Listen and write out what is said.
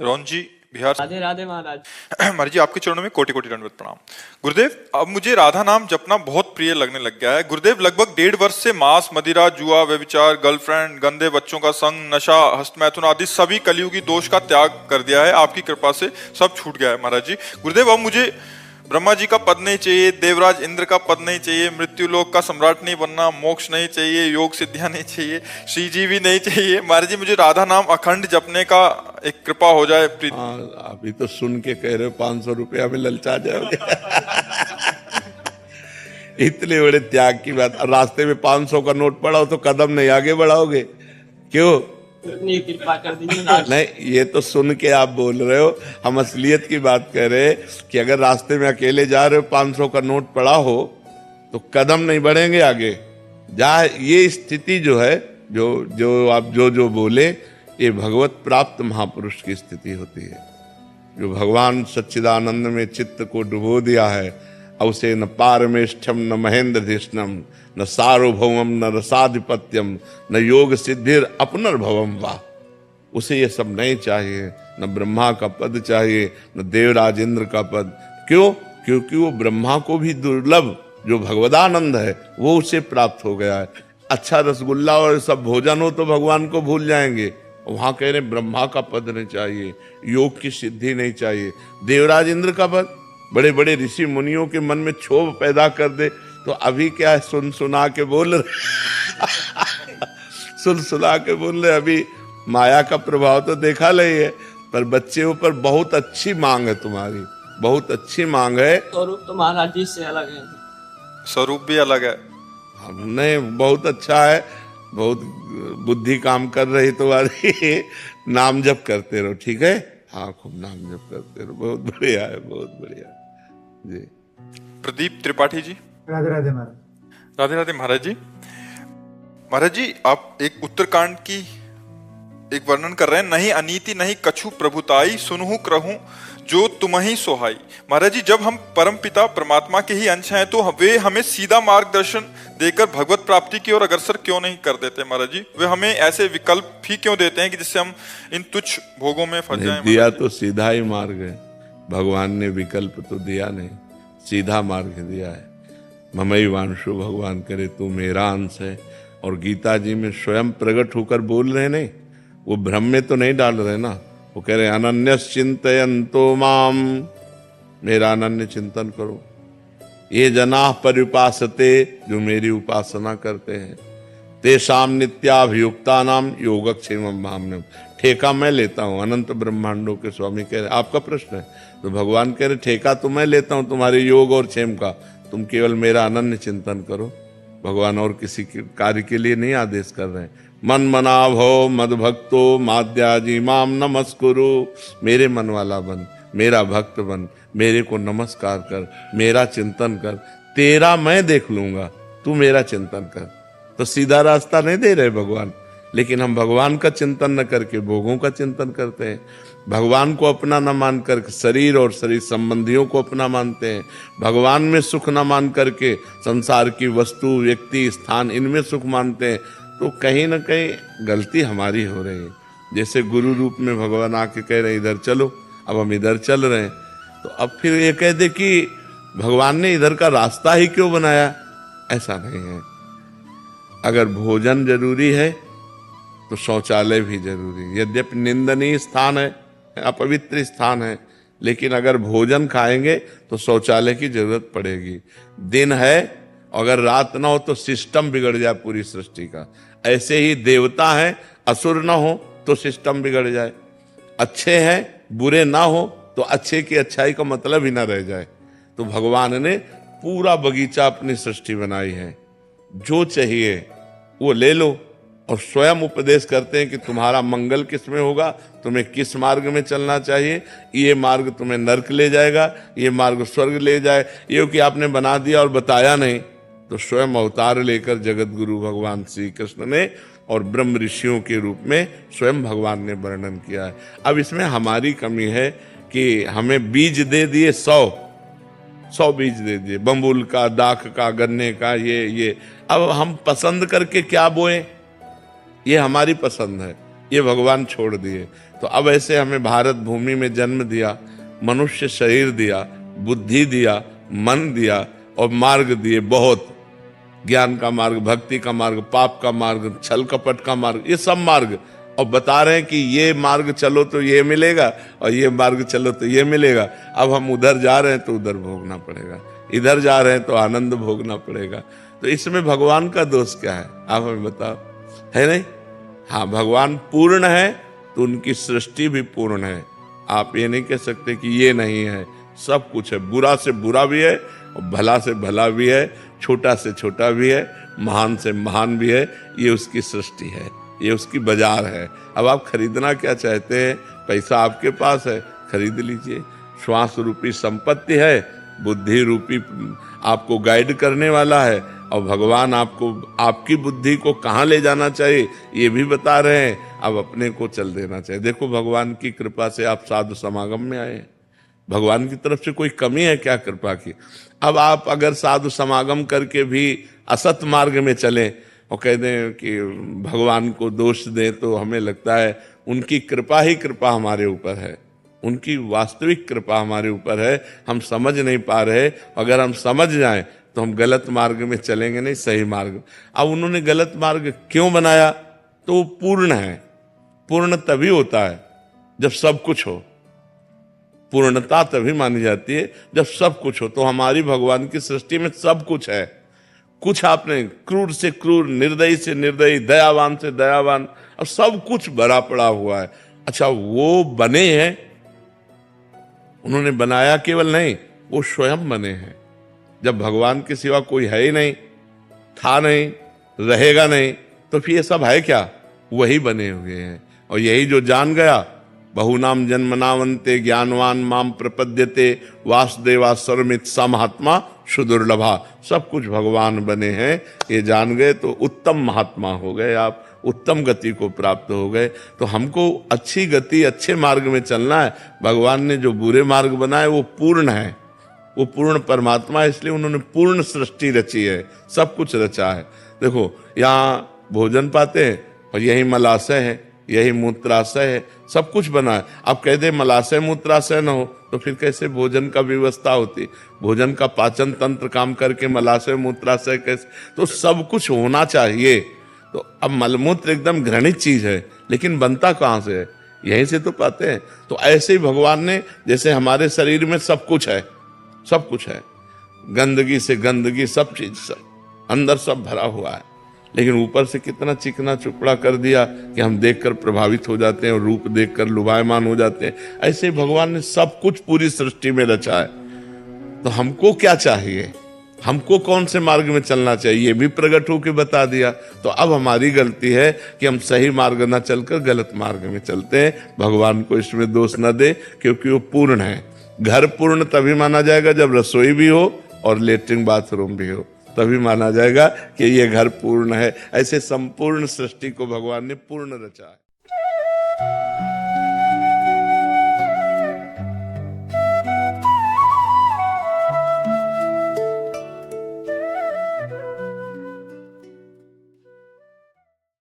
रोहन जी बिहार से। राधे राधे महाराज। महाराज जी आपके चरणों में कोटि कोटि दंडवत प्रणाम। गुरुदेव, अब मुझे राधा नाम जपना बहुत प्रिय लगने लग गया है। गुरुदेव, लगभग 1.5 वर्ष से मांस, मदिरा, जुआ, व्यभिचार, गर्लफ्रेंड, गंदे बच्चों का संग, नशा, हस्तमैथुन आदि सभी कलियुगी दोष का त्याग कर दिया है। आपकी कृपा से सब छूट गया है महाराज जी। गुरुदेव, अब मुझे ब्रह्मा जी का पद नहीं चाहिए, देवराज इंद्र का पद नहीं चाहिए, मृत्यु लोक का सम्राट नहीं बनना, मोक्ष नहीं चाहिए, योग सिद्धियां नहीं चाहिए, श्री जी भी नहीं चाहिए। महाराज जी, मुझे राधा नाम अखंड जपने का एक कृपा हो जाए। हाँ, अभी तो सुन के कह रहे हो 500 रुपया में ललचा जाओगे। इतने बड़े त्याग की बात। रास्ते में 500 का नोट पड़ा हो तो कदम नहीं आगे बढ़ाओगे, क्यों? इतनी कृपा कर दीजिए महाराज। नहीं, ये तो सुन के आप बोल रहे हो, हम असलियत की बात कर रहे हैं कि अगर रास्ते में अकेले जा रहे हो, 500 का नोट पड़ा हो तो कदम नहीं बढ़ेंगे आगे। जहाँ ये स्थिति जो है, जो आप जो बोले, ये भगवत प्राप्त महापुरुष की स्थिति होती है। जो भगवान सच्चिदानंद में चित्त को डुबो दिया है, और उसे न पारमेष्ठम न महेंद्र धिष्णम न सार्वभौमम न रसाधिपत्यम न योग सिद्धिर अपनर्भवम वाह। उसे ये सब नहीं चाहिए, न ब्रह्मा का पद चाहिए, न देवराज इंद्र का पद। क्यों? क्योंकि वो ब्रह्मा को भी दुर्लभ जो भगवदानंद है वो उसे प्राप्त हो गया है। अच्छा रसगुल्ला और सब भोजन हो तो भगवान को भूल जाएंगे। वहां कह रहे ब्रह्मा का पद नहीं चाहिए, योग की सिद्धि नहीं चाहिए, देवराज इंद्र का पद। बड़े बड़े ऋषि मुनियों के मन में क्षोभ पैदा कर दे तो अभी क्या सुन सुना के बोल रहे सुन सुना के बोल रहे। अभी माया का प्रभाव तो देखा नहीं है, पर बच्चे ऊपर बहुत अच्छी मांग है तुम्हारी, बहुत अच्छी मांग है। स्वरूप तो महाराज जी से अलग है। स्वरूप भी अलग है। नहीं, बहुत अच्छा है, बहुत बुद्धि काम कर रही तुम्हारी। नाम जप करते रहो, ठीक है? हाँ, खूब नाम जप करते रहो, बहुत बढ़िया है, बहुत बढ़िया जी। प्रदीप त्रिपाठी जी। राधे राधे महाराज। राधे राधे महाराज जी। महाराज जी, आप एक उत्तरकांड की एक वर्णन कर रहे हैं। नहीं अनीति नहीं कछु प्रभुताई, सुनहु करहूं जो तुम्हि सोहाई। महाराज जी, जब हम परम पिता परमात्मा के ही अंश हैं तो वे हमें सीधा मार्गदर्शन देकर भगवत प्राप्ति की ओर अग्रसर क्यों नहीं कर देते महाराज जी? वे हमें ऐसे विकल्प ही क्यों देते हैं कि जिससे हम इन तुच्छ भोगों में फंस जाएं? दिया तो सीधा ही मार्ग है, भगवान ने विकल्प तो दिया नहीं, सीधा मार्ग दिया है। ममई वांशु, भगवान करे तू मेरा अंश है। और गीता जी में स्वयं प्रकट होकर बोल रहे नहीं, वो भ्रम में तो नहीं डाल रहे ना। वो कह रहे अनन्यस चिंतयन्तो माम, मेरा अनन्य चिंतन करो। ये जना पर्युपासते, जो मेरी उपासना करते हैं, तेषाम नित्याभियुक्ता नाम योगक्षेमम भाम्यम। ठेका मैं लेता हूँ, अनंत ब्रह्मांडों के स्वामी कह रहे। आपका प्रश्न है तो भगवान कह रहे ठेका तो मैं लेता हूँ तुम्हारे योग और क्षेम का, तुम केवल मेरा अनन्य चिंतन करो। भगवान और किसी के कार्य के लिए नहीं आदेश कर रहे हैं। मन मना भव मद भक्तो माद्याजी माम नमस्कुरु। मेरे मन वाला बन, मेरा भक्त बन, मेरे को नमस्कार कर, मेरा चिंतन कर, तेरा मैं देख लूंगा, तू मेरा चिंतन कर। तो सीधा रास्ता नहीं दे रहे भगवान, लेकिन हम भगवान का चिंतन न करके भोगों का चिंतन करते हैं। भगवान को अपना न मानकर शरीर और शरीर संबंधियों को अपना मानते हैं। भगवान में सुख न मान करके संसार की वस्तु, व्यक्ति, स्थान, इनमें सुख मानते हैं। तो कहीं ना कहीं गलती हमारी हो रही है। जैसे गुरु रूप में भगवान आके कह रहे इधर चलो, अब हम इधर चल रहे हैं, तो अब फिर ये कह दे कि भगवान ने इधर का रास्ता ही क्यों बनाया? ऐसा नहीं है। अगर भोजन जरूरी है तो शौचालय भी जरूरी है। यद्यपि निंदनीय स्थान है, अपवित्र स्थान है, लेकिन अगर भोजन खाएंगे तो शौचालय की जरूरत पड़ेगी। दिन है, अगर रात ना हो तो सिस्टम बिगड़ जाए पूरी सृष्टि का। ऐसे ही देवता हैं, असुर ना हो तो सिस्टम बिगड़ जाए। अच्छे हैं, बुरे ना हो तो अच्छे की अच्छाई का मतलब ही ना रह जाए। तो भगवान ने पूरा बगीचा अपनी सृष्टि बनाई है, जो चाहिए वो ले लो। और स्वयं उपदेश करते हैं कि तुम्हारा मंगल किस में होगा, तुम्हें किस मार्ग में चलना चाहिए। ये मार्ग तुम्हें नरक ले जाएगा, ये मार्ग स्वर्ग ले जाए। ये कि आपने बना दिया और बताया नहीं, तो स्वयं अवतार लेकर जगत गुरु भगवान श्री कृष्ण ने और ब्रह्म ऋषियों के रूप में स्वयं भगवान ने वर्णन किया है। अब इसमें हमारी कमी है कि हमें बीज दे दिए 100 बीज दे दिए, बम्बुल का, दाख का, गन्ने का, ये अब हम पसंद करके क्या बोए, ये हमारी पसंद है, ये भगवान छोड़ दिए। तो अब ऐसे हमें भारत भूमि में जन्म दिया, मनुष्य शरीर दिया, बुद्धि दिया, मन दिया और मार्ग दिए बहुत, ज्ञान का मार्ग, भक्ति का मार्ग, पाप का मार्ग, छल कपट का मार्ग, ये सब मार्ग, और बता रहे हैं कि ये मार्ग चलो तो ये मिलेगा और ये मार्ग चलो तो ये मिलेगा। अब हम उधर जा रहे हैं तो उधर भोगना पड़ेगा, इधर जा रहे हैं तो आनंद भोगना पड़ेगा। तो इसमें भगवान का दोष क्या है, आप हमें बताओ, है नहीं? हाँ, भगवान पूर्ण है तो उनकी सृष्टि भी पूर्ण है। आप ये नहीं कह सकते कि ये नहीं है, सब कुछ है, बुरा से बुरा भी है और भला से भला भी है, छोटा से छोटा भी है, महान से महान भी है। ये उसकी सृष्टि है, ये उसकी बाजार है। अब आप खरीदना क्या चाहते हैं? पैसा आपके पास है, खरीद लीजिए। श्वास रूपी संपत्ति है, बुद्धि रूपी आपको गाइड करने वाला है, और भगवान आपको आपकी बुद्धि को कहाँ ले जाना चाहिए ये भी बता रहे हैं। अब अपने को चल देना चाहिए। देखो, भगवान की कृपा से आप साधु समागम में आए, भगवान की तरफ से कोई कमी है क्या कृपा की? अब आप अगर साधु समागम करके भी असत मार्ग में चलें और कह दें कि भगवान को दोष दें, तो हमें लगता है उनकी कृपा ही कृपा हमारे ऊपर है, उनकी वास्तविक कृपा हमारे ऊपर है, हम समझ नहीं पा रहे। अगर हम समझ जाएं तो हम गलत मार्ग में चलेंगे नहीं, सही मार्ग। अब उन्होंने गलत मार्ग क्यों बनाया? तो वो पूर्ण है। पूर्ण तभी होता है जब सब कुछ हो, पूर्णता तभी मानी जाती है जब सब कुछ हो। तो हमारी भगवान की सृष्टि में सब कुछ है। कुछ आपने क्रूर से क्रूर, निर्दयी से निर्दयी, दयावान से दयावान, और सब कुछ भरा पड़ा हुआ है। अच्छा, वो बने हैं, उन्होंने बनाया केवल नहीं, वो स्वयं बने हैं। जब भगवान के सिवा कोई है ही नहीं, था नहीं, रहेगा नहीं, तो फिर ये सब है क्या? वही बने हुए हैं। और यही जो जान गया, बहुनाम जन्मनावंते ज्ञानवान माम प्रपद्यते वासुदेवा सर्वमित स महात्मा सुदुर्लभा। सब कुछ भगवान बने हैं, ये जान गए तो उत्तम महात्मा हो गए, आप उत्तम गति को प्राप्त हो गए। तो हमको अच्छी गति, अच्छे मार्ग में चलना है। भगवान ने जो बुरे मार्ग बनाए वो पूर्ण है, वो पूर्ण परमात्मा है, इसलिए उन्होंने पूर्ण सृष्टि रची है, सब कुछ रचा है। देखो, यहाँ भोजन पाते हैं और यही मलाशय है, यही मूत्राशय है, सब कुछ बना है। आप कह दे मलाशय मूत्राशय न हो तो फिर कैसे भोजन का व्यवस्था होती? भोजन का पाचन तंत्र काम करके मलाशय मूत्राशय कैसे? तो सब कुछ होना चाहिए। तो अब मलमूत्र एकदम घृणित चीज है, लेकिन बनता कहाँ से है? यहीं से तो पाते हैं। तो ऐसे ही भगवान ने, जैसे हमारे शरीर में सब कुछ है, सब कुछ है, गंदगी से गंदगी, सब चीज, सब अंदर सब भरा हुआ है, लेकिन ऊपर से कितना चिकना चुपड़ा कर दिया कि हम देखकर प्रभावित हो जाते हैं और रूप देखकर लुभायमान हो जाते हैं। ऐसे ही भगवान ने सब कुछ पूरी सृष्टि में रचा है। तो हमको क्या चाहिए, हमको कौन से मार्ग में चलना चाहिए, ये भी प्रकट होकर बता दिया। तो अब हमारी गलती है कि हम सही मार्ग न चलकर गलत मार्ग में चलते हैं। भगवान को इसमें दोष न दे, क्योंकि वो पूर्ण है। घर पूर्ण तभी माना जाएगा जब रसोई भी हो और लेटरिन बाथरूम भी हो, तभी माना जाएगा कि ये घर पूर्ण है। ऐसे संपूर्ण सृष्टि को भगवान ने पूर्ण रचा है।